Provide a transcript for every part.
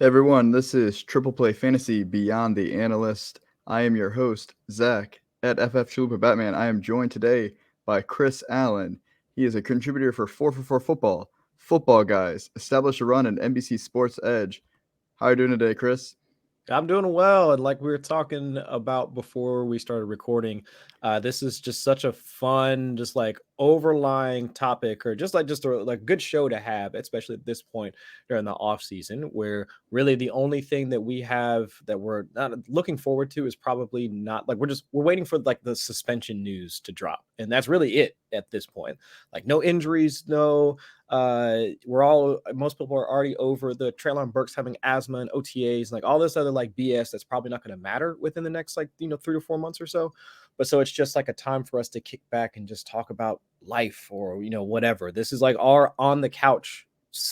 Hey everyone, this is Triple Play Fantasy Beyond the Analyst. I am your host, Zach, at FF Chalupa Batman. I am joined today by Chris Allen. He is a contributor for 4for4 Football, Footballguys, established a run in NBC Sports Edge. How are you doing today, Chris? I'm doing well, and like we were talking about before we started recording, this is just such a fun, just like overlying topic, or just a like good show to have, especially at this point during the off season, where really the only thing that we have that we're not looking forward to is probably not like we're waiting for like the suspension news to drop, and that's really it at this point. Like no injuries, no most people are already over the Traylon Burks having asthma and OTAs and like all this other like BS that's probably not going to matter within the next 3 to 4 months or so. But so it's just like a time for us to kick back and just talk about life or whatever. This is like our on the couch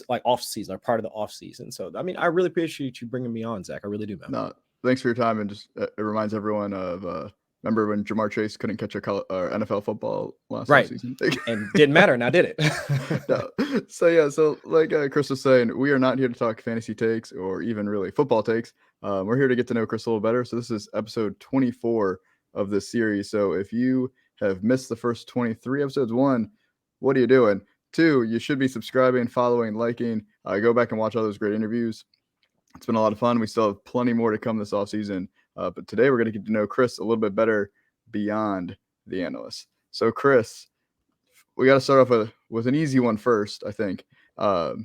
like off season or part of the off season. So I mean, I really appreciate you bringing me on, Zach. I really do, man. No, thanks for your time, and just it reminds everyone of remember when Jamar Chase couldn't catch a NFL football last Right. offseason? And didn't matter. Now did it? No. So like Chris was saying, we are not here to talk fantasy takes or even really football takes. We're here to get to know Chris a little better. So this is episode 24 of this series. So if you have missed the first 23 episodes, one, what are you doing? Two, you should be subscribing, following, liking. Go back and watch all those great interviews. It's been a lot of fun. We still have plenty more to come this offseason. But today we're going to get to know Chris a little bit better beyond the analyst. So Chris, we got to start off with an easy one first, I think. So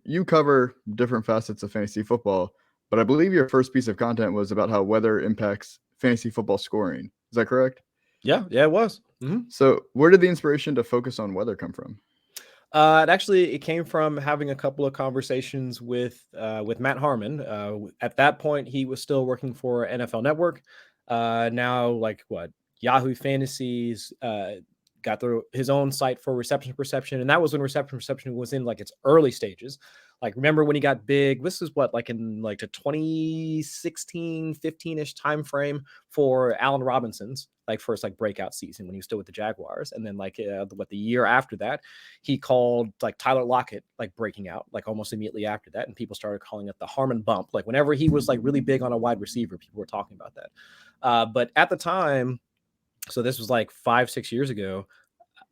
you cover different facets of fantasy football, but I believe your first piece of content was about how weather impacts fantasy football scoring. Is that correct? Yeah, it was. Mm-hmm. So where did the inspiration to focus on weather come from? It came from having a couple of conversations with Matt Harmon. At that point, he was still working for NFL Network. Now, like what Yahoo Fantasies got through his own site for reception perception, and that was when reception perception was in like its early stages. Like remember when he got big? This is what like in like the 2016, 15-ish time frame for Allen Robinson's like first like breakout season when he was still with the Jaguars, and then like the year after that he called like Tyler Lockett like breaking out like almost immediately after that, and people started calling it the Harmon bump. Like whenever he was like really big on a wide receiver, people were talking about that. But at the time, so this was like 5-6 years ago,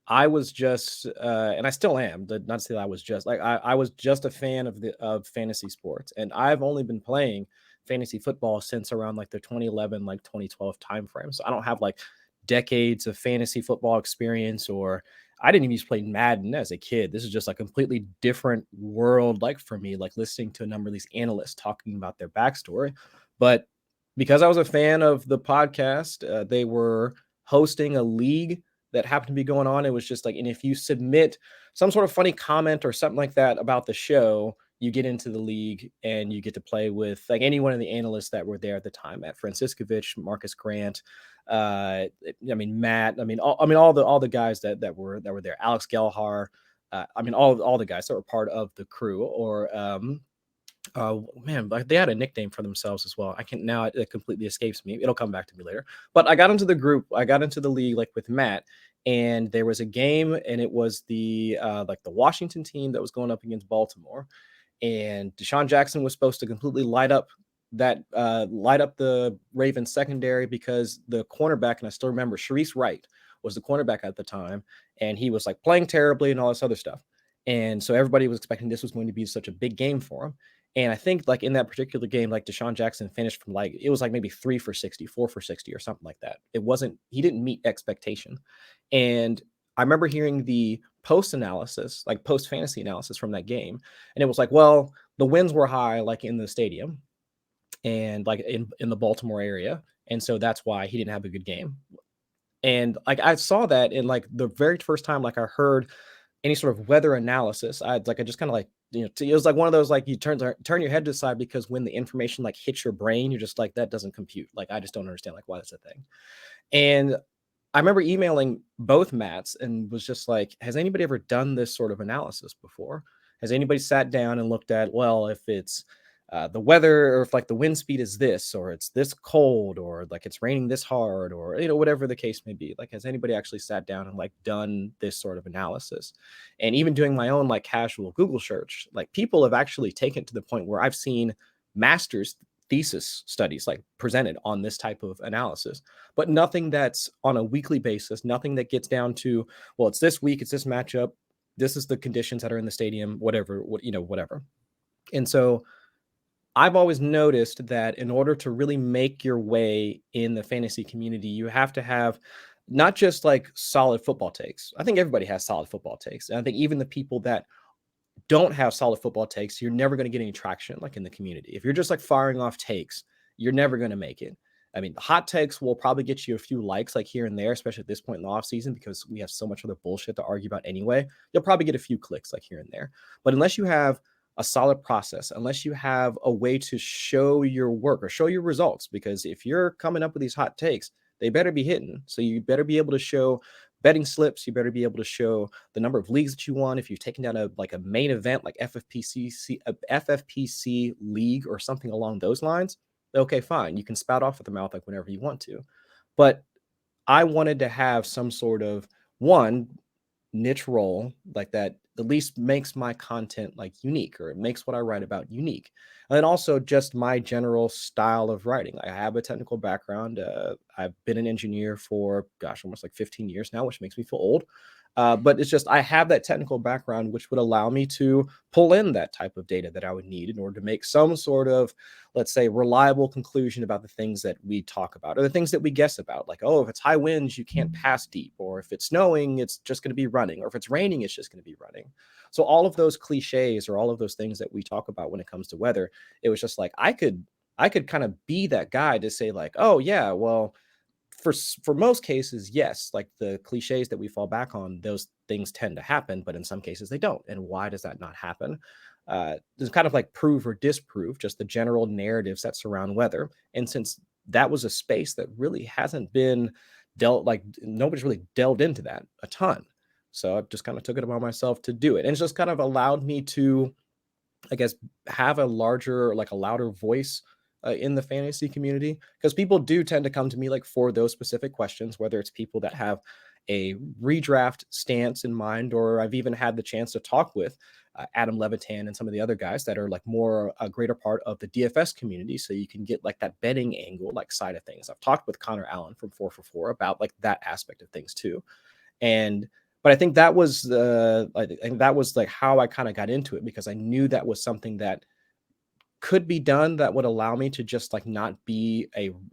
I was just and I still am, not to say that I was just like I was just a fan of fantasy sports, and I've only been playing fantasy football since around like the 2011 like 2012 timeframe. So I don't have like decades of fantasy football experience, or I didn't even used to play Madden as a kid. This is just a completely different world, like for me, like listening to a number of these analysts talking about their backstory. But because I was a fan of the podcast, they were hosting a league that happened to be going on. It was just like, and if you submit some sort of funny comment or something like that about the show, you get into the league and you get to play with like any one of the analysts that were there at the time, Matt Franciscovich, Marcus Grant, Matt, all the guys that were there, Alex Gelhar, all the guys that were part of the crew, or man, like they had a nickname for themselves as well. I can't now, it completely escapes me. It'll come back to me later. But I got into the group, I got into the league like with Matt, and there was a game, and it was the like the Washington team that was going up against Baltimore, and Deshaun Jackson was supposed to completely light up the Ravens secondary, because the cornerback, and I still remember Sharice Wright was the cornerback at the time, and he was like playing terribly and all this other stuff. And so everybody was expecting this was going to be such a big game for him. And I think like in that particular game, like Deshaun Jackson finished from like, it was like maybe 3 for 60, 4 for 60 or something like that. He didn't meet expectation. And I remember hearing the post analysis, like post fantasy analysis from that game. And it was like, well, the winds were high, like in the stadium and like in the Baltimore area. And so that's why he didn't have a good game. And like I saw that in like the very first time like I heard any sort of weather analysis, I just kind of like, it was like one of those like you turn your head to the side, because when the information like hits your brain, you're just like, that doesn't compute. Like I just don't understand like why that's a thing. And I remember emailing both Matts and was just like, has anybody ever done this sort of analysis before? Has anybody sat down and looked at, well, if it's the weather, or if like the wind speed is this, or it's this cold, or like it's raining this hard, or whatever the case may be, like has anybody actually sat down and like done this sort of analysis? And even doing my own like casual Google search, like people have actually taken it to the point where I've seen master's thesis studies like presented on this type of analysis, but nothing that's on a weekly basis, nothing that gets down to, well, it's this week, it's this matchup, this is the conditions that are in the stadium, whatever, whatever. And so I've always noticed that in order to really make your way in the fantasy community, you have to have not just like solid football takes. I think everybody has solid football takes. And I think even the people that don't have solid football takes, you're never going to get any traction like in the community. If you're just like firing off takes, you're never going to make it. I mean, the hot takes will probably get you a few likes like here and there, especially at this point in the offseason, because we have so much other bullshit to argue about anyway. You'll probably get a few clicks like here and there. But unless you have a solid process, unless you have a way to show your work or show your results, because if you're coming up with these hot takes, they better be hitting. So you better be able to show betting slips. You better be able to show the number of leagues that you won. If you've taken down a main event like FFPC league or something along those lines, okay, fine. You can spout off at the mouth like whenever you want to. But I wanted to have some sort of niche role like that at least makes my content like unique, or it makes what I write about unique. And then also just my general style of writing. I have a technical background. I've been an engineer for almost like 15 years now, which makes me feel old. But it's just I have that technical background, which would allow me to pull in that type of data that I would need in order to make some sort of, let's say, reliable conclusion about the things that we talk about, or the things that we guess about. Like, oh, if it's high winds, you can't pass deep, or if it's snowing, it's just going to be running, or if it's raining, it's just going to be running. So all of those cliches, or all of those things that we talk about when it comes to weather, it was just like I could kind of be that guy to say like, oh yeah, well, for most cases, yes, like the cliches that we fall back on, those things tend to happen, but in some cases they don't. And why does that not happen? There's kind of like prove or disprove just the general narratives that surround weather. And since that was a space that really hasn't been nobody's really delved into that a ton. So I just kind of took it upon myself to do it. And it's just kind of allowed me to, I guess, have a louder voice in the fantasy community, because people do tend to come to me like for those specific questions, whether it's people that have a redraft stance in mind, or I've even had the chance to talk with Adam Levitan and some of the other guys that are like more a greater part of the DFS community. So you can get like that betting angle, like side of things. I've talked with Connor Allen from 4for4 about like that aspect of things too. But I think that was like how I kind of got into it, because I knew that was something that could be done that would allow me to just like not be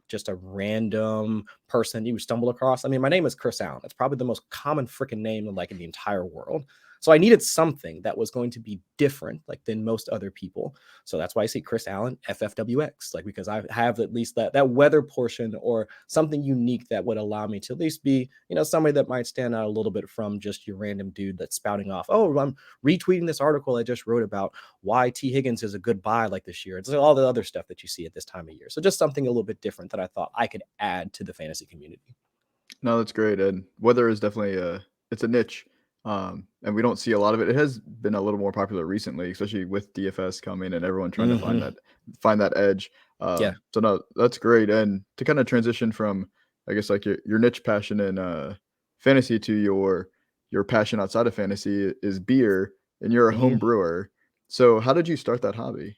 just a random person you stumble across. I mean, my name is Chris Allen. It's probably the most common freaking name like in the entire world. So I needed something that was going to be different like than most other people. So that's why I see Chris Allen FFWX, like, because I have at least that weather portion or something unique that would allow me to at least be, somebody that might stand out a little bit from just your random dude that's spouting off, oh, I'm retweeting this article I just wrote about why T. Higgins is a good buy like this year. It's like all the other stuff that you see at this time of year. So just something a little bit different that I thought I could add to the fantasy community. No, that's great. And weather is definitely it's a niche. And we don't see a lot of it. It has been a little more popular recently, especially with DFS coming and everyone trying to find that edge. Yeah. So no, that's great. And to kind of transition from, I guess, like your niche passion in fantasy to your passion outside of fantasy is beer, and you're a home brewer. So how did you start that hobby?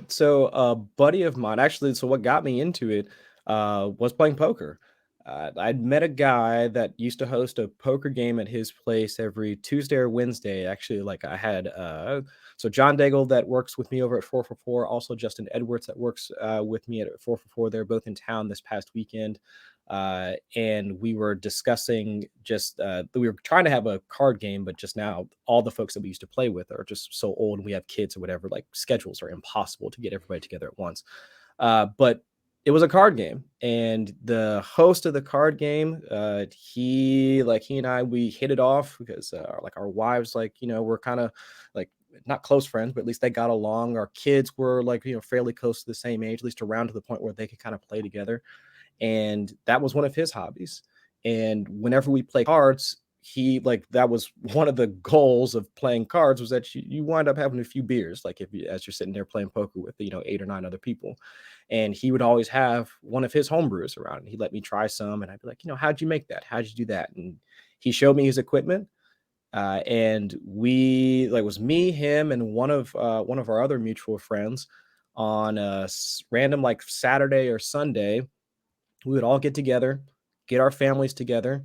So a buddy of mine, actually, so what got me into it was playing poker. I'd met a guy that used to host a poker game at his place every Tuesday or Wednesday. Actually, like I had so John Daigle that works with me over at 4for4, also Justin Edwards that works with me at 4for4. They're both in town this past weekend. And we were discussing we were trying to have a card game, but just now all the folks that we used to play with are just so old and we have kids or whatever, like schedules are impossible to get everybody together at once. But it was a card game, and the host of the card game, he and I, we hit it off because like our wives, like, we're kind of like not close friends, but at least they got along. Our kids were like, fairly close to the same age, at least around to the point where they could kind of play together. And that was one of his hobbies. And whenever we play cards, that was one of the goals of playing cards, was that you wind up having a few beers, like as you're sitting there playing poker with 8 or 9 other people. And he would always have one of his homebrews around, and he'd let me try some, and I'd be like, how'd you make that, how'd you do that? And he showed me his equipment, and we, like, was me, him, and one of our other mutual friends, on a random like Saturday or Sunday, we would all get together, get our families together.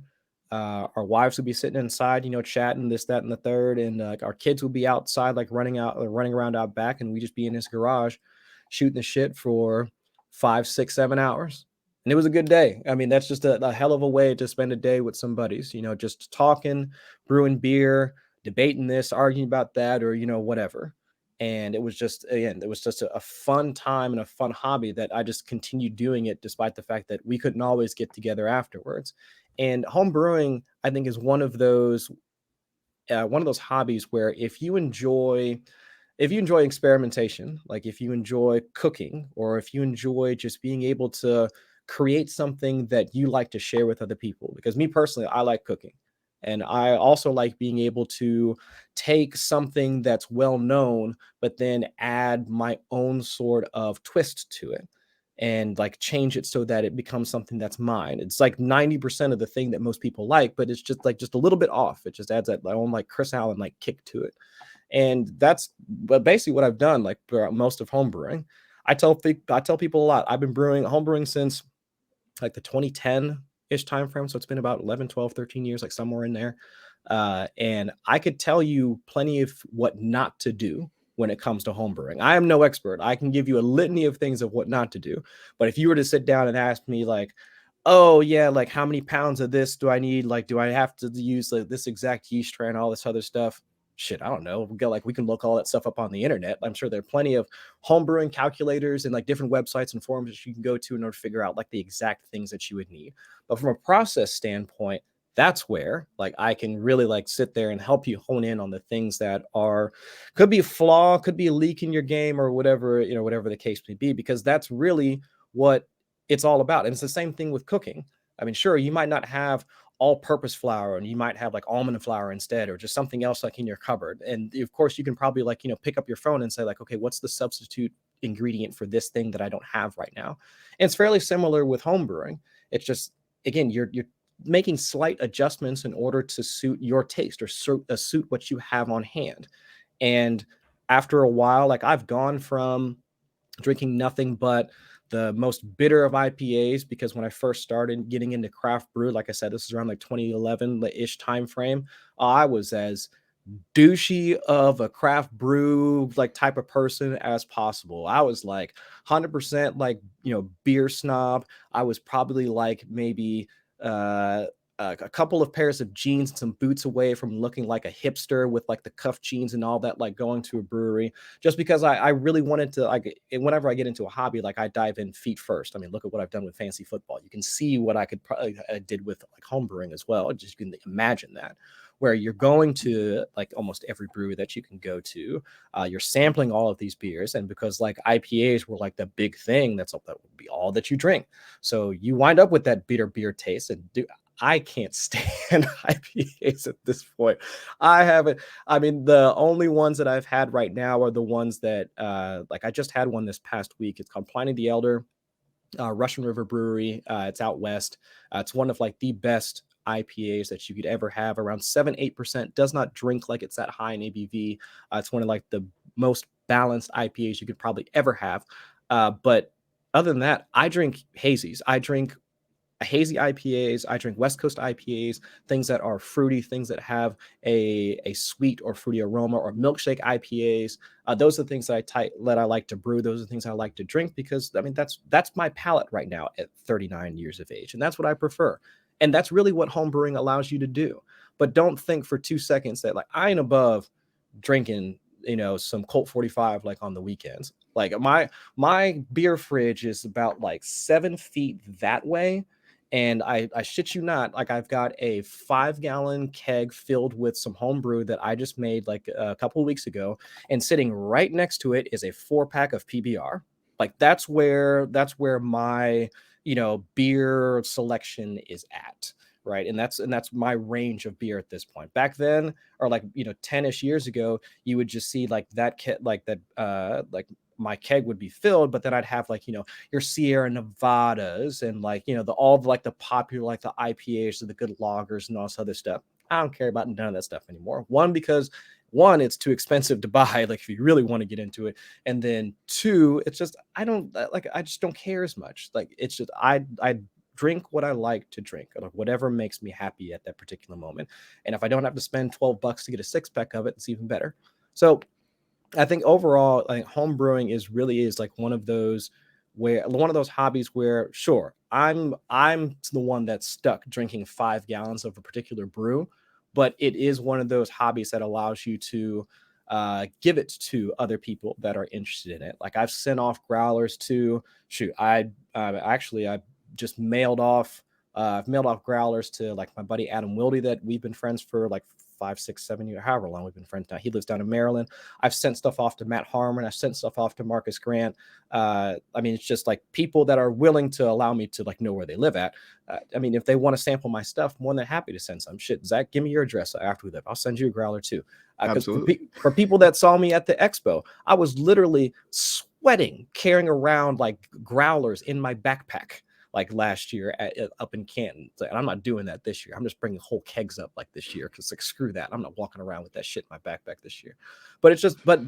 Our wives would be sitting inside, chatting this, that, and the third, and our kids would be outside, like running around out back, and we just be in his garage, shooting the shit for 5, 6, 7 hours, and it was a good day. I mean, that's just a hell of a way to spend a day with some buddies, just talking, brewing beer, debating this, arguing about that, or whatever. And it was just, again, it was just a fun time and a fun hobby that I just continued doing it despite the fact that we couldn't always get together afterwards. And home brewing, I think, is one of those hobbies where if you enjoy experimentation, like if you enjoy cooking, or if you enjoy just being able to create something that you like to share with other people, because me personally, I like cooking. And I also like being able to take something that's well known, but then add my own sort of twist to it and like change it so that it becomes something that's mine. It's like 90% of the thing that most people like, but it's just a little bit off. It just adds that my own like Chris Allen like kick to it. And that's basically what I've done like for most of home brewing. I tell people a lot. I've been home brewing since like the 2010 ish time frame. So it's been about 11, 12, 13 years, like somewhere in there. And I could tell you plenty of what not to do when it comes to home brewing. I am no expert. I can give you a litany of things of what not to do. But if you were to sit down and ask me like, oh yeah, like how many pounds of this do I need? Like, do I have to use like this exact yeast strain, all this other stuff? Shit, I don't know. We can look all that stuff up on the internet. I'm sure there are plenty of homebrewing calculators and like different websites and forums that you can go to in order to figure out like the exact things that you would need. But from a process standpoint, that's where like I can really like sit there and help you hone in on the things that could be a flaw, could be a leak in your game, or whatever, whatever the case may be, because that's really what it's all about. And it's the same thing with cooking. I mean, sure, you might not have all-purpose flour, and you might have like almond flour instead, or just something else like in your cupboard. And of course, you can probably like pick up your phone and say like, okay, what's the substitute ingredient for this thing that I don't have right now? And it's fairly similar with home brewing. It's just, again, you're making slight adjustments in order to suit your taste, or suit what you have on hand. And after a while, like I've gone from drinking nothing but the most bitter of IPAs, because when I first started getting into craft brew, like I said, this is around like 2011-ish time frame, I was as douchey of a craft brew like type of person as possible. I was like 100% like beer snob. I was probably like maybe uh a couple of pairs of jeans and some boots away from looking like a hipster with like the cuff jeans and all that, like going to a brewery, just because I really wanted to, like, whenever I get into a hobby, like I dive in feet first. I mean, look at what I've done with fantasy football. You can see what I did with like homebrewing as well. Just you can imagine that, where you're going to like almost every brewery that you can go to. You're sampling all of these beers, and because like IPAs were like the big thing, that would be all that you drink. So you wind up with that bitter beer taste. And I can't stand IPAs at this point. I haven't. I mean, the only ones that I've had right now are the ones that, like I just had one this past week. It's called Pliny the Elder, Russian River Brewery. It's out west. It's one of like the best IPAs that you could ever have. Around 7-8%. Does not drink like it's that high in ABV. It's one of like the most balanced IPAs you could probably ever have. But other than that, I drink hazies. I drink hazy IPAs. I drink West Coast IPAs, things that are fruity, things that have a sweet or fruity aroma, or milkshake IPAs. Those are the things that I like to brew. Those are the things I like to drink, because I mean that's my palate right now at 39 years of age, and that's what I prefer. And that's really what home brewing allows you to do. But don't think for 2 seconds that like I ain't above drinking some Colt 45 like on the weekends. Like my beer fridge is about like 7 feet that way, and I shit you not, like I've got a 5-gallon keg filled with some homebrew that I just made like a couple of weeks ago, and sitting right next to it is a 4-pack of PBR. Like that's where my beer selection is at, right? And that's my range of beer at this point. Back then, or like 10ish years ago, you would just see like that like my keg would be filled, but then I'd have like your Sierra Nevadas, and like like the popular like the IPAs or the good lagers and all this other stuff. I don't care about none of that stuff anymore. One, because one, it's too expensive to buy, like if you really want to get into it. And then two, it's just, I just don't care as much. Like, it's just, I drink what I like to drink, or like whatever makes me happy at that particular moment. And if I don't have to spend $12 to get a 6-pack of it, it's even better. So I think overall, like, home brewing is like one of those hobbies where, sure, I'm the one that's stuck drinking 5 gallons of a particular brew, but it is one of those hobbies that allows you to give it to other people that are interested in it. Like, I've sent off growlers to shoot. I just mailed off. I've mailed off growlers to like my buddy Adam Wildy, that we've been friends for like 5, 6, 7 years, however long we've been friends now. He lives down in Maryland. I've sent stuff off to Matt Harmon. I've sent stuff off to Marcus Grant. I mean, it's just like people that are willing to allow me to like know where they live at. I mean, if they want to sample my stuff, more than happy to send some. Shit, Zach, give me your address after we live. I'll send you a growler too. Because for people that saw me at the expo, I was literally sweating carrying around like growlers in my backpack like last year up in Canton. And I'm not doing that this year. I'm just bringing whole kegs up like this year, because like, screw that. I'm not walking around with that shit in my backpack this year. But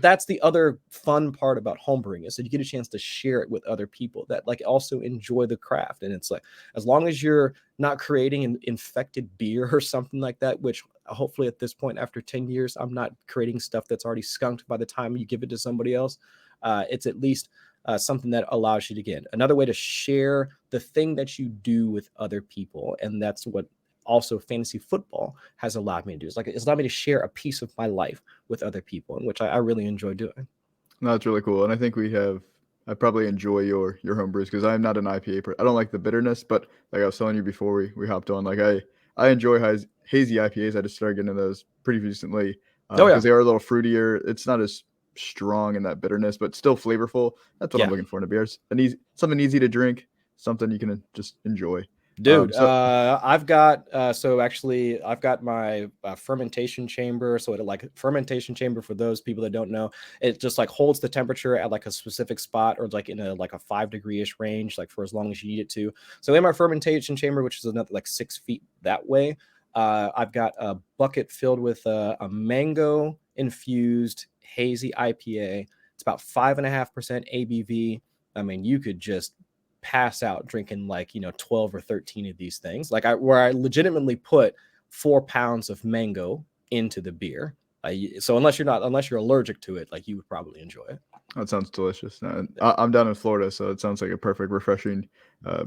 that's the other fun part about homebrewing, is that you get a chance to share it with other people that like also enjoy the craft. And it's like, as long as you're not creating an infected beer or something like that, which hopefully at this point, after 10 years, I'm not creating stuff that's already skunked by the time you give it to somebody else. It's at least something that allows you to get another way to share the thing that you do with other people. And that's what also fantasy football has allowed me to do. It's like, it's allowed me to share a piece of my life with other people, in which I really enjoy doing. No, that's really cool. And I think I probably enjoy your home brews, because I'm not an IPA. I don't like the bitterness, but like I was telling you before we hopped on, like I enjoy hazy IPAs. I just started getting into those pretty recently, because they are a little fruitier. It's not as strong in that bitterness, but still flavorful. That's what I'm looking for in a beer. Something easy to drink, something you can just enjoy. Dude, I've got I've got my fermentation chamber. So fermentation chamber, for those people that don't know, it just like holds the temperature at like a specific spot, or like in a 5-degree-ish range, like for as long as you need it to. So in my fermentation chamber, which is another like 6 feet that way, I've got a bucket filled with a mango infused hazy IPA. It's about 5.5% ABV. I mean, you could just pass out drinking 12 or 13 of these things, where I legitimately put 4 pounds of mango into the beer. So unless you're allergic to it, like, you would probably enjoy it. That sounds delicious. I'm down in Florida, so it sounds like a perfect, refreshing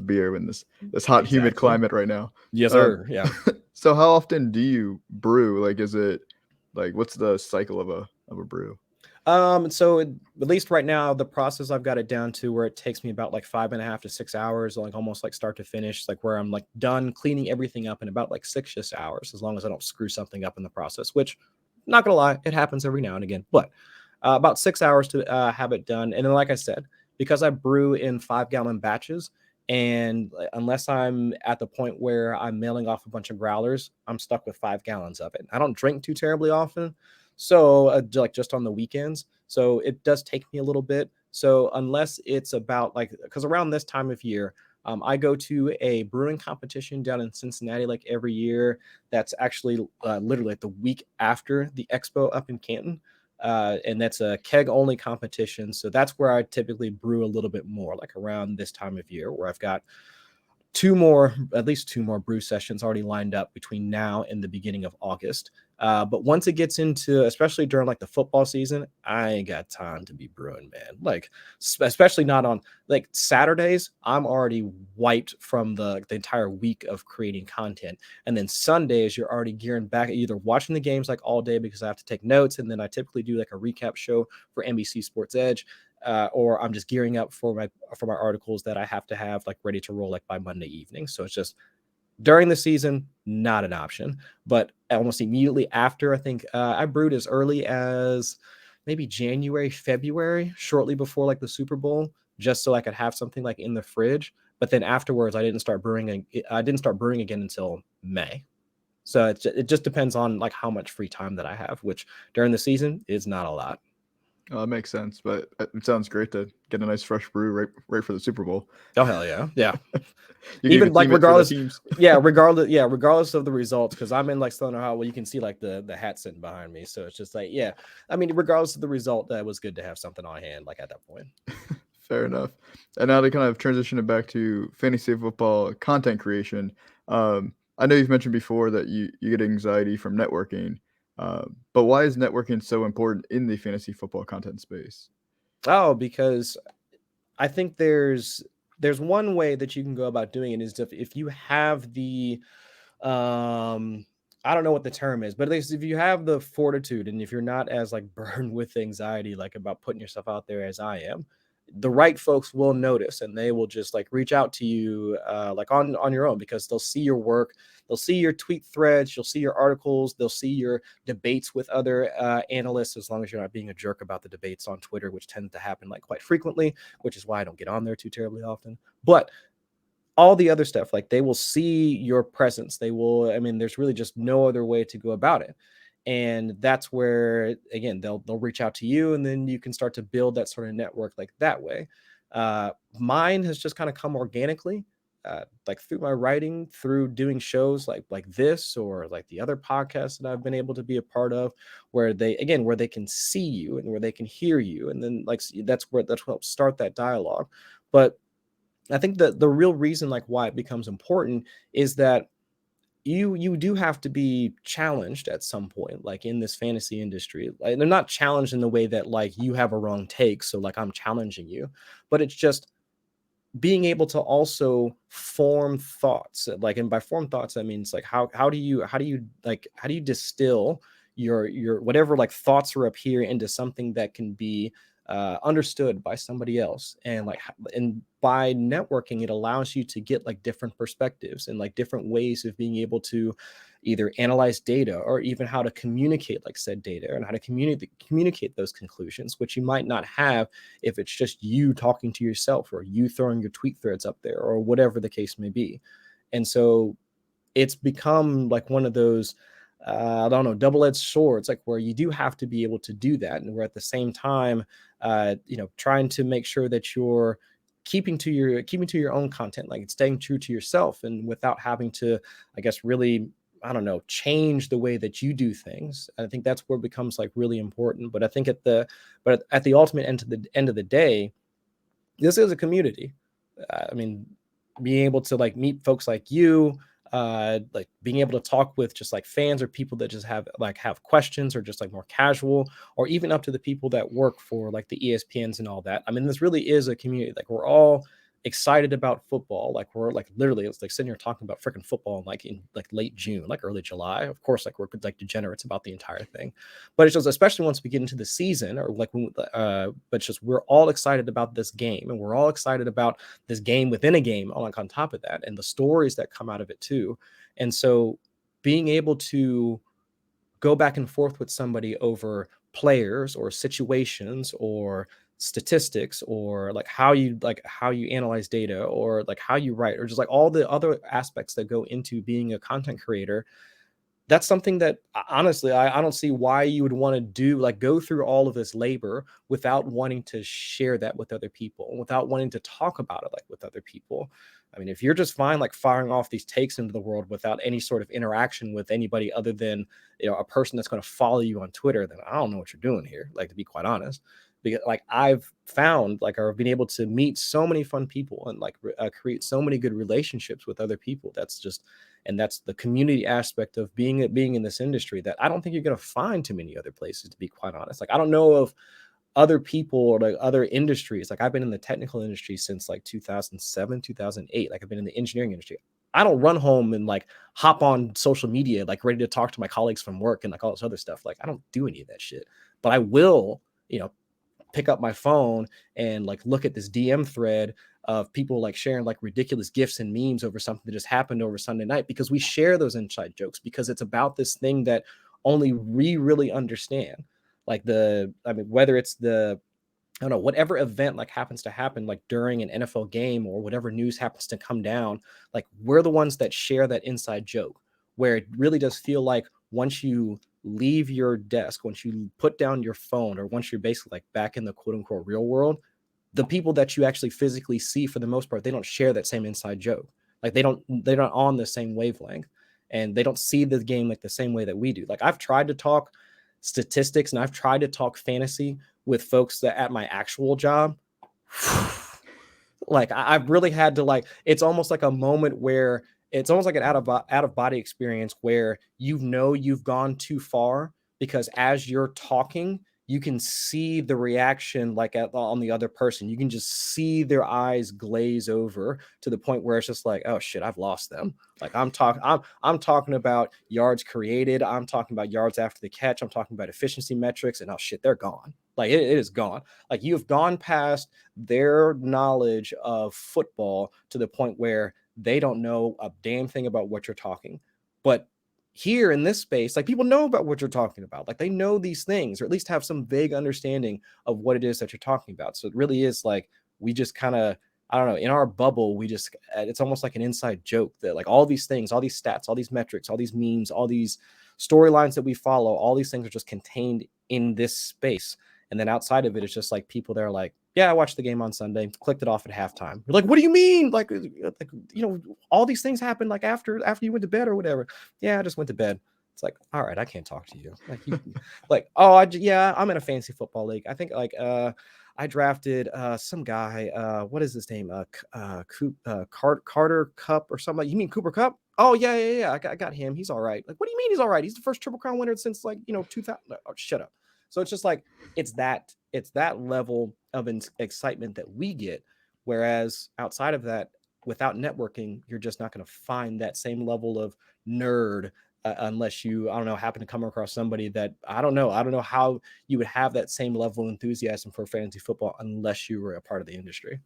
beer in this hot, humid climate right now. Yes, sir. Yeah. So how often do you brew? Like, is it like, what's the cycle of a brew? So at least right now, the process, I've got it down to where it takes me about like 5.5 to 6 hours, like almost like start to finish, like where I'm like done cleaning everything up in about like 6 hours, as long as I don't screw something up in the process, which, not gonna lie, it happens every now and again, but about 6 hours to have it done. And then, like I said, because I brew in 5-gallon batches, and unless I'm at the point where I'm mailing off a bunch of growlers, I'm stuck with 5 gallons of it. I don't drink too terribly often, so like just on the weekends. So it does take me a little bit. So unless it's about because around this time of year, I go to a brewing competition down in Cincinnati like every year. That's actually literally like the week after the expo up in Canton. And that's a keg only competition. So that's where I typically brew a little bit more, like around this time of year, where I've got at least two more brew sessions already lined up between now and the beginning of August. But once it gets into, especially during like the football season, I ain't got time to be brewing, man. Like, especially not on like Saturdays. I'm already wiped from the entire week of creating content. And then Sundays, you're already gearing back at either watching the games like all day, because I have to take notes. And then I typically do like a recap show for NBC Sports Edge. Or I'm just gearing up for my articles that I have to have like ready to roll like by Monday evening. So it's just during the season, not an option. But almost immediately after, I think I brewed as early as maybe January, February, shortly before like the Super Bowl, just so I could have something like in the fridge. But then afterwards, I didn't start brewing again until May. So it just depends on like how much free time that I have, which during the season is not a lot. That makes sense, but it sounds great to get a nice fresh brew right for the Super Bowl. Oh hell yeah, yeah. You can Even even like team it for the regardless, teams. regardless of the results, because I'm in like Southern Ohio. Well, you can see like the hat sitting behind me, so it's just like, yeah. I mean, regardless of the result, that was good to have something on hand, like at that point. Fair enough. And now to kind of transition it back to fantasy football content creation. I know you've mentioned before that you get anxiety from networking, but why is networking so important in the fantasy football content space? Oh, because I think there's one way that you can go about doing it is if you have the um I don't know what the term is, but at least if you have the fortitude and if you're not as like burned with anxiety like about putting yourself out there as I am, the right folks will notice and they will just like reach out to you like on your own, because they'll see your work, they'll see your tweet threads, you'll see your articles, they'll see your debates with other analysts, as long as you're not being a jerk about the debates on Twitter, which tend to happen like quite frequently, which is why I don't get on there too terribly often. But all the other stuff, like they will see your presence, they will, I mean, there's really just no other way to go about it. And that's where again they'll reach out to you, and then you can start to build that sort of network like that way. Mine has just kind of come organically, like through my writing, through doing shows like this or like the other podcasts that I've been able to be a part of, where they can see you and where they can hear you, and then like that's what helps start that dialogue. But I think that the real reason like why it becomes important is that you do have to be challenged at some point, like in this fantasy industry. Like they're not challenged in the way that like you have a wrong take, so like I'm challenging you, but it's just being able to also form thoughts. Like, and by form thoughts, that means like how do you distill your whatever like thoughts are up here into something that can be understood by somebody else. And like and by networking, it allows you to get like different perspectives and like different ways of being able to either analyze data or even how to communicate like said data and how to communicate those conclusions, which you might not have if it's just you talking to yourself or you throwing your tweet threads up there or whatever the case may be. And so it's become like one of those I don't know, double-edged swords, like where you do have to be able to do that, and we're at the same time trying to make sure that you're keeping to your own content, like it's staying true to yourself, and without having to, I guess, really, I don't know, change the way that you do things. I think that's where it becomes like really important. But I think at the ultimate end of the day, this is a community. I mean, being able to like meet folks like you, like being able to talk with just like fans or people that just have questions or just like more casual, or even up to the people that work for like the ESPNs and all that. I mean, this really is a community. Like we're all excited about football. Like we're like literally it's like sitting here talking about freaking football like in like late June, like early July. Of course, like we're like degenerates about the entire thing. But it's just, especially once we get into the season, or like when but it's just we're all excited about this game, and we're all excited about this game within a game on top of that, and the stories that come out of it too. And so being able to go back and forth with somebody over players or situations or statistics, or like how you analyze data, or like how you write, or just like all the other aspects that go into being a content creator, that's something that honestly I don't see why you would want to do, like go through all of this labor without wanting to share that with other people, without wanting to talk about it like with other people. I mean, if you're just fine like firing off these takes into the world without any sort of interaction with anybody other than a person that's going to follow you on Twitter, then I don't know what you're doing here, like, to be quite honest. Because like I've found like I've been able to meet so many fun people and like create so many good relationships with other people. That's the community aspect of being in this industry that I don't think you're going to find too many other places, to be quite honest. Like I don't know of other people or like other industries. Like I've been in the technical industry since like 2007, 2008. Like I've been in the engineering industry. I don't run home and like hop on social media like ready to talk to my colleagues from work and like all this other stuff. Like I don't do any of that shit. But I will, pick up my phone and like look at this DM thread of people like sharing like ridiculous gifs and memes over something that just happened over Sunday night, because we share those inside jokes, because it's about this thing that only we really understand. Like whether it's I don't know, whatever event like happens to happen like during an NFL game, or whatever news happens to come down, like we're the ones that share that inside joke, where it really does feel like once you leave your desk, once you put down your phone, or once you're basically like back in the quote unquote real world, the people that you actually physically see, for the most part, they don't share that same inside joke. Like they're not on the same wavelength, and they don't see the game like the same way that we do. Like I've tried to talk statistics and I've tried to talk fantasy with folks that at my actual job. Like I've really had to, like, it's almost like a moment where it's almost like an out of body experience where you've gone too far, because as you're talking, you can see the reaction like on the other person. You can just see their eyes glaze over to the point where it's just like, oh shit, I've lost them. Like I'm talking about yards created. I'm talking about yards after the catch. I'm talking about efficiency metrics, and oh shit, they're gone. Like it is gone. Like you've gone past their knowledge of football to the point where they don't know a damn thing about what you're talking. But here in this space, like people know about what you're talking about. Like they know these things, or at least have some vague understanding of what it is that you're talking about. So it really is like, we just kind of, I don't know, in our bubble, it's almost like an inside joke that like all these things, all these stats, all these metrics, all these memes, all these storylines that we follow, all these things are just contained in this space. And then outside of it, it's just like people that are like, yeah, I watched the game on Sunday, clicked it off at halftime. You're like, what do you mean? Like, all these things happen like after you went to bed or whatever. Yeah, I just went to bed. It's like, all right, I can't talk to you. Like, like, oh, I'm in a fantasy football league. I think like I drafted some guy. What is his name? Carter Cup or something. You mean Cooper Cup? Oh yeah. I got him. He's all right. Like, what do you mean he's all right? He's the first Triple Crown winner since 2000. Oh, shut up. So it's just like it's that level of excitement that we get, whereas outside of that, without networking, you're just not going to find that same level of nerd unless you, I don't know, happen to come across somebody that I don't know how you would have that same level of enthusiasm for fantasy football unless you were a part of the industry.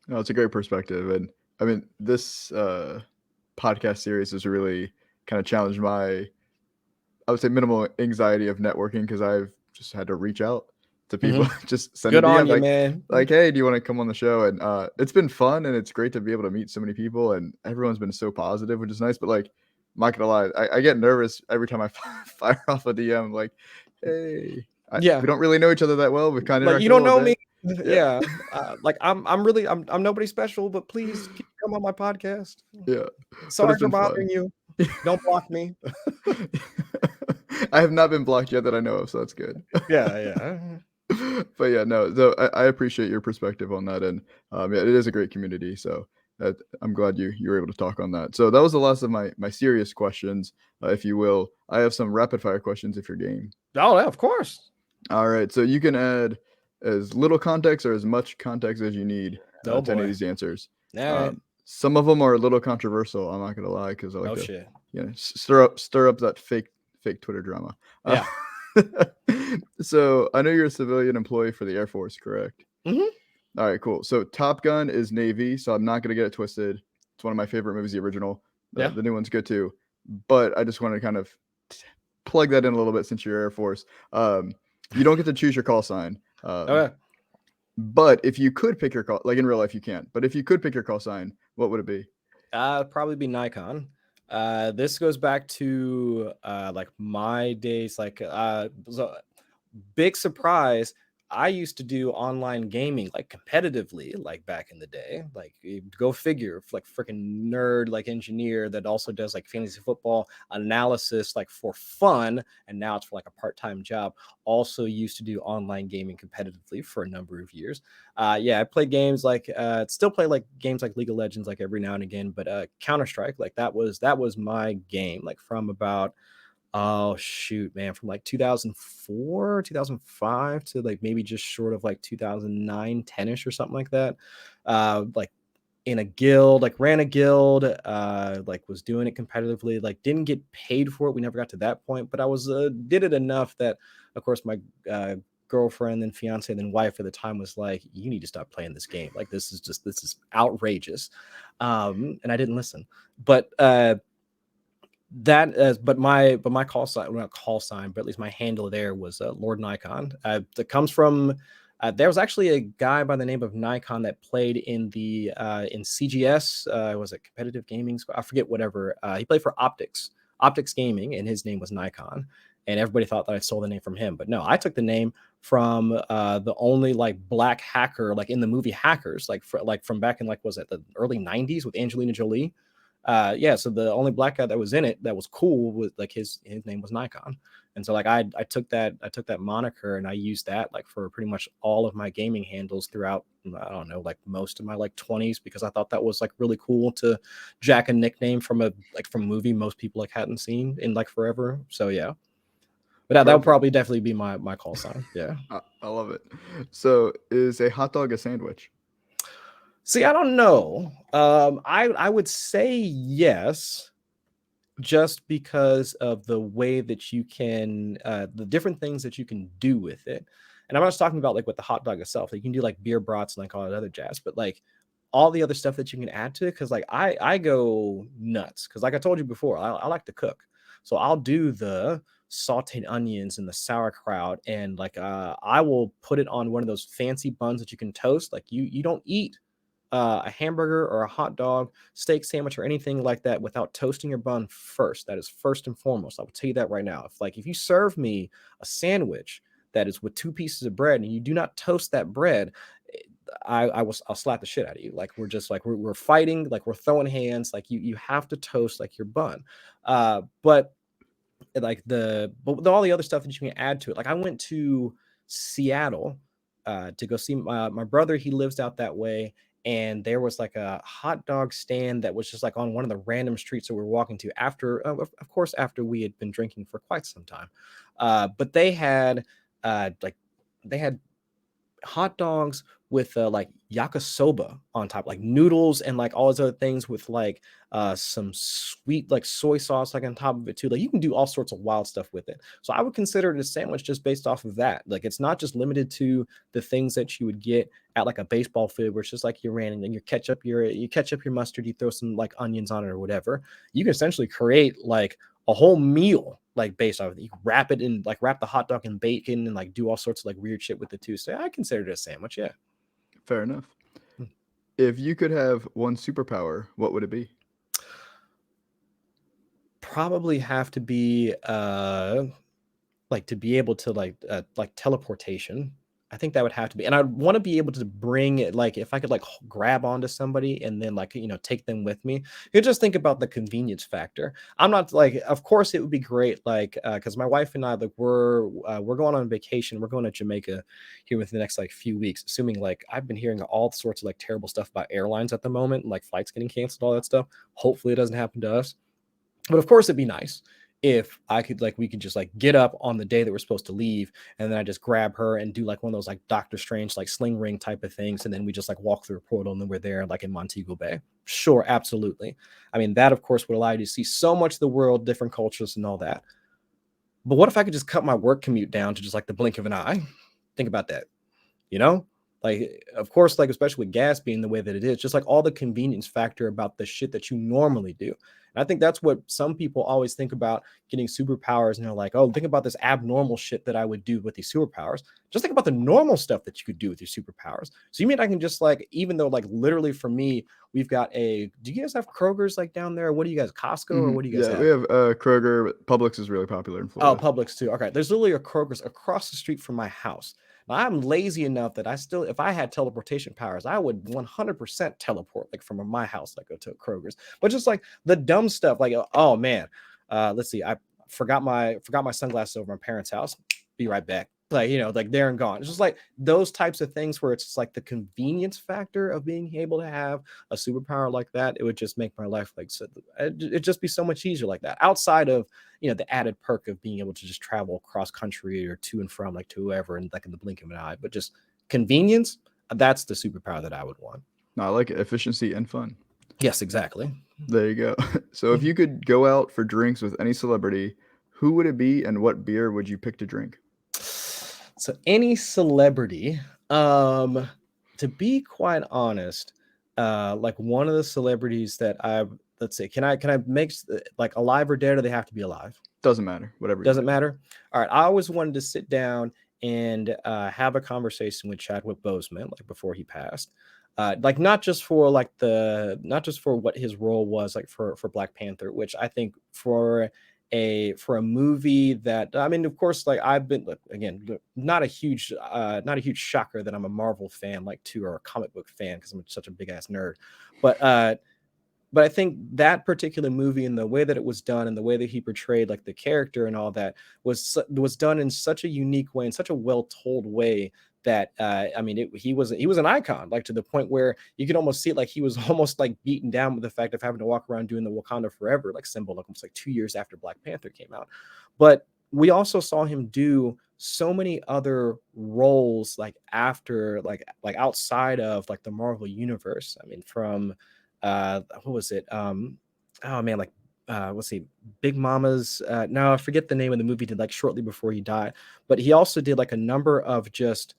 No, it's a great perspective, and I mean this podcast series has really kind of challenged my, I would say, minimal anxiety of networking, because I've just had to reach out to people, just send Good a on DM, you, man. like, hey, do you want to come on the show? And it's been fun, and it's great to be able to meet so many people, and everyone's been so positive, which is nice. But like, I'm not gonna lie, I get nervous every time I fire off a DM, like, hey, we don't really know each other that well. We've kind of like, you interacted a don't know little me. bit. Yeah. Like I'm nobody special, but please come on my podcast. Yeah. Sorry for bothering you. Don't block me. I have not been blocked yet that I know of, so that's good. Yeah. But yeah, no. So I appreciate your perspective on that, and yeah, it is a great community. So I'm glad you were able to talk on that. So that was the last of my serious questions, if you will. I have some rapid fire questions if you're game. Oh, yeah, of course. All right. So you can add as little context or as much context as you need to any of these answers. All right. Some of them are a little controversial. I'm not gonna lie, because I like to shit. stir up that fake Twitter drama. Yeah. So I know you're a civilian employee for the Air Force, correct? Mm-hmm. All right, cool. So Top Gun is Navy, so I'm not gonna get it twisted. It's one of my favorite movies, the original. Yeah. The new one's good too, but I just want to kind of plug that in a little bit since you're Air Force. You don't get to choose your call sign. Okay. But if you could pick your call, like in real life, you can't. But if you could pick your call sign, what would it be? Probably be Nikon. This goes back to like my days. Like, so big surprise. I used to do online gaming like competitively, like back in the day. Like, go figure, like freaking nerd, like engineer that also does like fantasy football analysis, like for fun, and now it's for like a part-time job. Also used to do online gaming competitively for a number of years. Yeah, I played games like still play like games like League of Legends like every now and again, but Counter-Strike, like that was my game, like from about, oh shoot, man, from like 2004, 2005 to like maybe just short of like 2009, 10ish or something like that. Like in a guild, like ran a guild, like was doing it competitively, like didn't get paid for it. We never got to that point, but I was did it enough that, of course, my girlfriend and fiance and then wife at the time was like, you need to stop playing this game. Like this is outrageous. And I didn't listen. But but my call sign, well, not call sign, but at least my handle there was Lord Nikon. That comes from there was actually a guy by the name of Nikon that played in the in CGS. Was it competitive gaming? I forget, whatever. He played for Optics Gaming, and his name was Nikon. and everybody thought that I stole the name from him. But no, I took the name from the only like black hacker like in the movie Hackers, like from back in like was it the early 90s with Angelina Jolie. Yeah, so the only black guy that was in it that was cool was like his name was Nikon. And so like I took that moniker and I used that like for pretty much all of my gaming handles throughout, I don't know, like most of my like 20s, because I thought that was like really cool to jack a nickname from a movie most people like hadn't seen in like forever. So yeah. But that would probably definitely be my call sign. Yeah. I love it. So is a hot dog a sandwich? See, I don't know. I would say yes, just because of the way that you can, the different things that you can do with it. And I'm not just talking about like with the hot dog itself. You can do like beer brats and like all that other jazz, but like all the other stuff that you can add to it. Cause like I go nuts. Cause like I told you before, I like to cook. So I'll do the sauteed onions and the sauerkraut. And like I will put it on one of those fancy buns that you can toast. Like you don't eat a hamburger or a hot dog, steak sandwich, or anything like that without toasting your bun first. That is first and foremost. I will tell you that right now. If you serve me a sandwich that is with 2 pieces of bread and you do not toast that bread, I'll slap the shit out of you. Like we're just like we're fighting, like we're throwing hands. Like you have to toast like your bun. But like all the other stuff that you can add to it. Like I went to Seattle to go see my brother. He lives out that way, and there was like a hot dog stand that was just like on one of the random streets that we were walking to after, of course, after we had been drinking for quite some time. But they had like they had hot dogs with like yakisoba on top, like noodles and like all those other things with like some sweet like soy sauce like on top of it too. Like you can do all sorts of wild stuff with it. So I would consider it a sandwich just based off of that. Like it's not just limited to the things that you would get at like a baseball field, where it's just like your random and your ketchup, your mustard, you throw some like onions on it or whatever. You can essentially create like a whole meal like based off of it. You wrap it in, like wrap the hot dog in bacon and like do all sorts of like weird shit with it too. So I consider it a sandwich. Yeah. Fair enough. If you could have one superpower, what would it be? Probably have to be like to be able to like teleportation. I think that would have to be, and I'd want to be able to bring it, like if I could like grab onto somebody and then like take them with me. You just think about the convenience factor. I'm not like, of course it would be great, like because my wife and I like we're going on vacation. We're going to Jamaica here within the next like few weeks. Assuming, like I've been hearing all sorts of like terrible stuff about airlines at the moment, like flights getting canceled, all that stuff. Hopefully it doesn't happen to us. But of course, it'd be nice if I could like we could just like get up on the day that we're supposed to leave, and then I just grab her and do like one of those like Doctor Strange like sling ring type of things, and then we just like walk through a portal and then we're there like in Montego Bay. Sure, absolutely. I mean, that of course would allow you to see so much of the world, different cultures, and all that. But what if I could just cut my work commute down to just like the blink of an eye? Think about that. You know, like of course, like especially with gas being the way that it is, just like all the convenience factor about the shit that you normally do. And I think that's what some people always think about getting superpowers, and they're like, oh, think about this abnormal shit that I would do with these superpowers. Just think about the normal stuff that you could do with your superpowers. So you mean I can just like, even though like literally for me, we've got do you guys have Kroger's like down there? What do you guys, Costco, or what do you guys Yeah, have? we have Kroger. But Publix is really popular in Oh, Florida. Publix too. Okay, there's literally a Kroger's across the street from my house. Now, I'm lazy enough that I still, if I had teleportation powers, I would 100% teleport like from my house, like go to a Kroger's. But just like the dumb stuff, like oh man, let's see, I forgot my sunglasses over my parents' house. Be right back. Like like they're and gone. It's just like those types of things where it's just like the convenience factor of being able to have a superpower like that. It would just make my life like so. It'd just be so much easier like that. Outside of the added perk of being able to just travel across country or to and from like to whoever and like in the blink of an eye, but just convenience, that's the superpower that I would want. No, I like it. Efficiency and fun. Yes, exactly. There you go. So if you could go out for drinks with any celebrity, who would it be and what beer would you pick to drink? So any celebrity, to be quite honest, like one of the celebrities that let's say, can I make like alive or dead, or they have to be alive? Doesn't matter. Whatever you Doesn't want matter. All right. I always wanted to sit down and have a conversation with Chadwick Boseman, like before he passed. Like not just for what his role was like for Black Panther, which I think for a movie that, I mean, of course, like I've been, again, not a huge shocker that I'm a Marvel fan like too, or a comic book fan, because I'm such a big ass nerd. But I think that particular movie and the way that it was done and the way that he portrayed like the character and all that was done in such a unique way, in such a well told way, that I mean, he was an icon, like to the point where you could almost see it, like he was almost like beaten down with the fact of having to walk around doing the Wakanda Forever like symbol, like almost like 2 years after Black Panther came out. But we also saw him do so many other roles like after, like outside of like the Marvel universe. I mean, from what was it? Oh man, like let's see, Big Mama's. No, I forget the name of the movie. Did like shortly before he died, but he also did like a number of just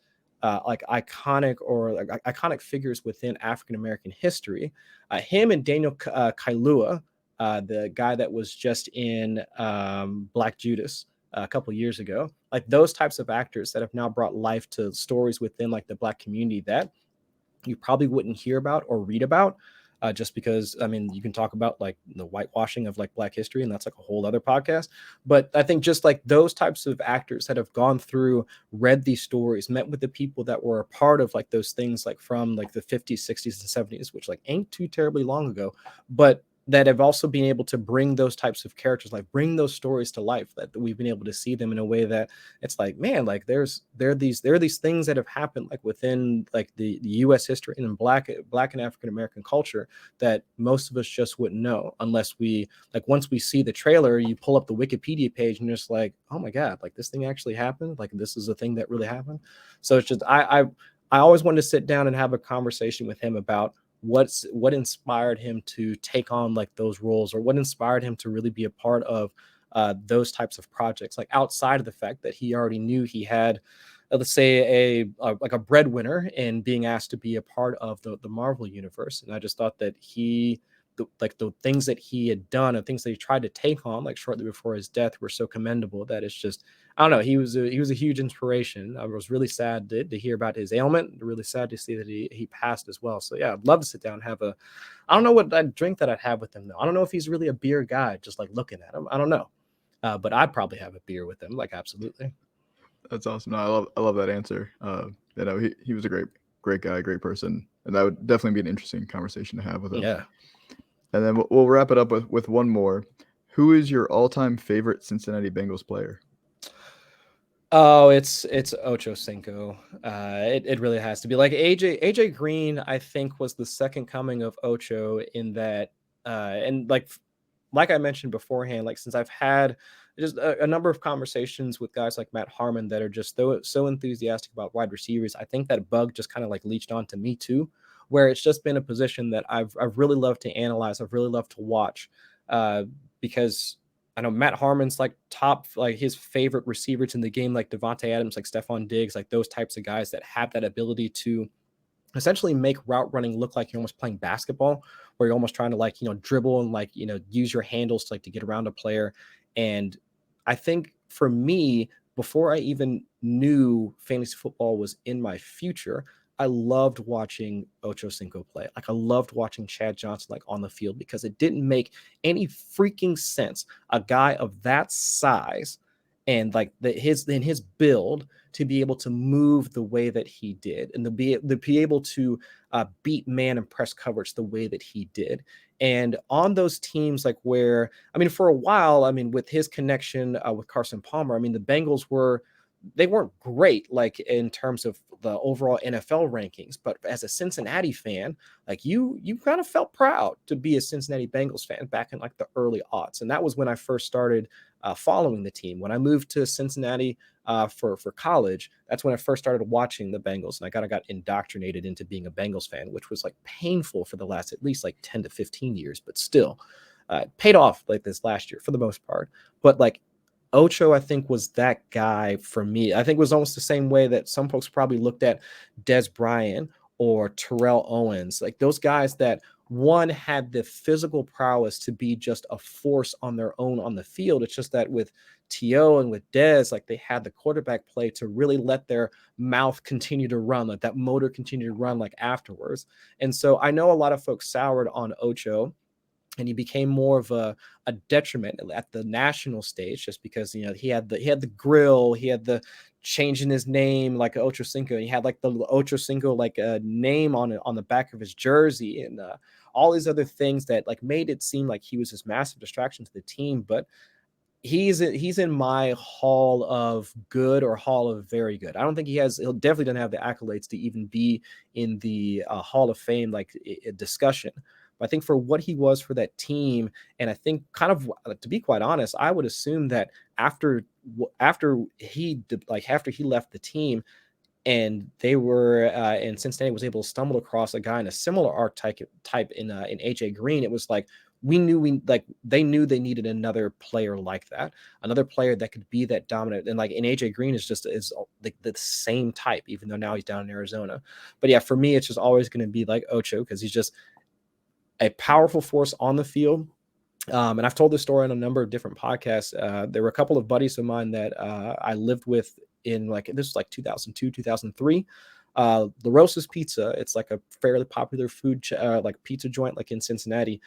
like iconic or like iconic figures within African American history. Him and Daniel Kailua, the guy that was just in Black Judas a couple years ago, like those types of actors that have now brought life to stories within like the Black community that you probably wouldn't hear about or read about, just because, I mean, you can talk about like the whitewashing of like Black history, and that's like a whole other podcast. But I think just like those types of actors that have gone through, read these stories, met with the people that were a part of like those things, like from like the 50s, 60s, and 70s, which like ain't too terribly long ago, but that have also been able to bring those types of characters, like bring those stories to life, that we've been able to see them in a way that it's like, man, like there are these things that have happened like within like the US history and in black and African American culture that most of us just wouldn't know unless we, like, once we see the trailer, you pull up the Wikipedia page and you're just like, oh my God, like this thing actually happened. Like this is a thing that really happened. So it's just, I always wanted to sit down and have a conversation with him about what inspired him to take on like those roles, or what inspired him to really be a part of those types of projects, like outside of the fact that he already knew he had, let's say, like a breadwinner and being asked to be a part of the Marvel universe. And I just thought that like the things that he had done and things that he tried to take on like shortly before his death were so commendable that it's just, I don't know, he was a huge inspiration. I was really sad to hear about his ailment, really sad to see that he passed as well. So yeah, I'd love to sit down and have a, I don't know what I'd drink that I'd have with him though. I don't know if he's really a beer guy, just like looking at him, I don't know. But I'd probably have a beer with him, like absolutely. That's awesome. No, I love that answer. You know, he was a great guy, great person, and that would definitely be an interesting conversation to have with him. Yeah. And then we'll wrap it up with one more. Who is your all-time favorite Cincinnati Bengals player? Oh, it's Ocho Cinco. It really has to be. Like AJ Green, I think, was the second coming of Ocho in that, and like I mentioned beforehand, like since I've had just a number of conversations with guys like Matt Harmon that are just so enthusiastic about wide receivers, I think that bug just kind of like leached onto me too, where it's just been a position that I've really loved to analyze, I've really loved to watch, because I know Matt Harmon's like top, like his favorite receivers in the game, like Devontae Adams, like Stephon Diggs, like those types of guys that have that ability to essentially make route running look like you're almost playing basketball, where you're almost trying to like, dribble and like, use your handles to like to get around a player. And I think for me, before I even knew fantasy football was in my future, I loved watching Ocho Cinco play. Like I loved watching Chad Johnson like on the field, because it didn't make any freaking sense. A guy of that size and like his build to be able to move the way that he did, and to be able to beat man and press coverage the way that he did. And on those teams, like where, I mean, for a while, I mean, with his connection with Carson Palmer, I mean, the Bengals they weren't great, like in terms of the overall NFL rankings, but as a Cincinnati fan, like you kind of felt proud to be a Cincinnati Bengals fan back in like the early aughts. And that was when I first started following the team. When I moved to Cincinnati for college, that's when I first started watching the Bengals, and I kind of got indoctrinated into being a Bengals fan, which was like painful for the last at least like 10 to 15 years, but still paid off like this last year for the most part. But like Ocho, I think, was that guy for me. I think it was almost the same way that some folks probably looked at Des Bryant or Terrell Owens, like those guys that one had the physical prowess to be just a force on their own on the field. It's just that with T.O. and with Dez, like they had the quarterback play to really let their mouth continue to run, like that motor continue to run like afterwards. And so I know a lot of folks soured on Ocho and he became more of a detriment at the national stage, just because he had the grill, he had the changing his name like Ocho Cinco, he had like the Ocho Cinco like a name on the back of his jersey, and all these other things that like made it seem like he was this massive distraction to the team. But he's in my hall of good or hall of very good. I don't think he'll definitely doesn't have the accolades to even be in the Hall of Fame like discussion. But I think for what he was for that team, and I think kind of, to be quite honest, I would assume that after he left the team, and they were and Cincinnati was able to stumble across a guy in a similar archetype in AJ Green. It was like they knew they needed another player like that, another player that could be that dominant. And like, in AJ Green is like the same type, even though now he's down in Arizona. But yeah, for me, it's just always going to be like Ocho, because he's just a powerful force on the field. And I've told this story on a number of different podcasts. There were a couple of buddies of mine that I lived with in this was like 2002, 2003. La Rosa's Pizza. It's like a fairly popular food like pizza joint like in Cincinnati.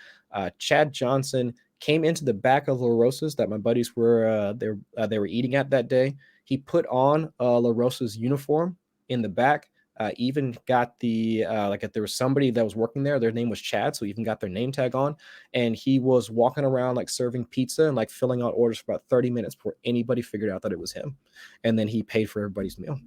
Chad Johnson came into the back of La Rosa's that my buddies were they were eating at that day. He put on La Rosa's uniform in the back. Even got the like if there was somebody that was working there, their name was Chad, so even got their name tag on, and he was walking around like serving pizza and like filling out orders for about 30 minutes before anybody figured out that it was him, and then he paid for everybody's meal.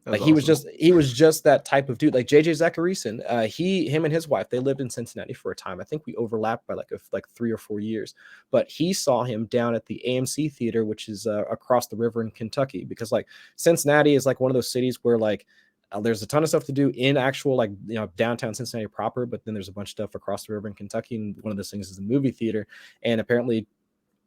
That's Like, awesome. he was just that type of dude. Like JJ Zacharyson, him and his wife, they lived in Cincinnati for a time. I think we overlapped by like 3 or 4 years, but he saw him down at the AMC Theater, which is across the river in Kentucky, because like Cincinnati is like one of those cities where like there's a ton of stuff to do in actual like downtown Cincinnati proper, but then there's a bunch of stuff across the river in Kentucky, and one of those things is the movie theater. And apparently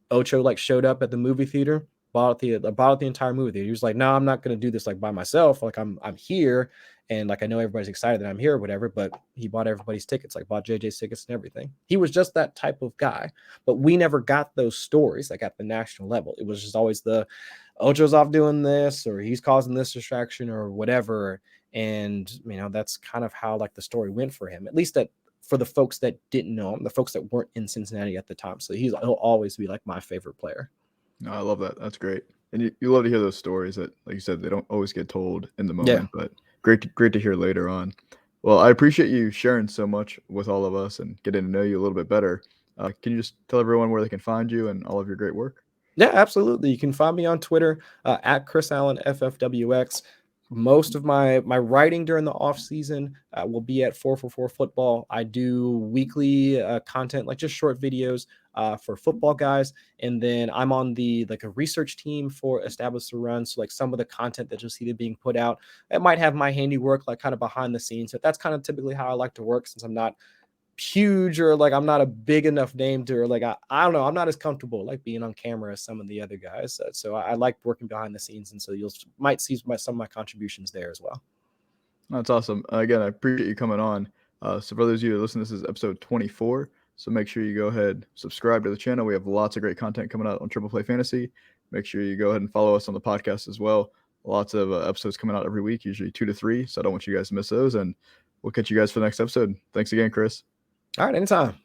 Ocho like showed up at the movie theater, bought the entire movie theater. He was like, "No, I'm not going to do this like by myself. Like I'm here, and like I know everybody's excited that I'm here or whatever." But he bought everybody's tickets, like bought JJ's tickets and everything. He was just that type of guy. But we never got those stories like at the national level. It was just always the Ocho's off doing this, or he's causing this distraction or whatever. And that's kind of how like the story went for him, at least that for the folks that didn't know him, the folks that weren't in Cincinnati at the time. So he'll always be like my favorite player. No, I love that. That's great. And you love to hear those stories that, like you said, they don't always get told in the Yeah. moment, but great to hear later on. Well, I appreciate you sharing so much with all of us and getting to know you a little bit better. Can you just tell everyone where they can find you and all of your great work? Yeah, absolutely. You can find me on Twitter at Chris Allen FFWX. Most of my writing during the off season will be at 444 Football. I do weekly content, like just short videos for Footballguys, and then I'm on the like a research team for Established to Run. So like some of the content that you'll see that being put out, it might have my handiwork like kind of behind the scenes. So that's kind of typically how I like to work, since I'm not huge, or like I'm not a big enough name to, or like I don't know, I'm not as comfortable like being on camera as some of the other guys. So I like working behind the scenes, and so might see some of my contributions there as well. That's awesome. Again, I appreciate you coming on. So for those of you who listen, this is episode 24. So make sure you go ahead, subscribe to the channel. We have lots of great content coming out on Triple Play Fantasy. Make sure you go ahead and follow us on the podcast as well. Lots of episodes coming out every week, usually 2 to 3. So I don't want you guys to miss those. And we'll catch you guys for the next episode. Thanks again, Chris. All right, anytime.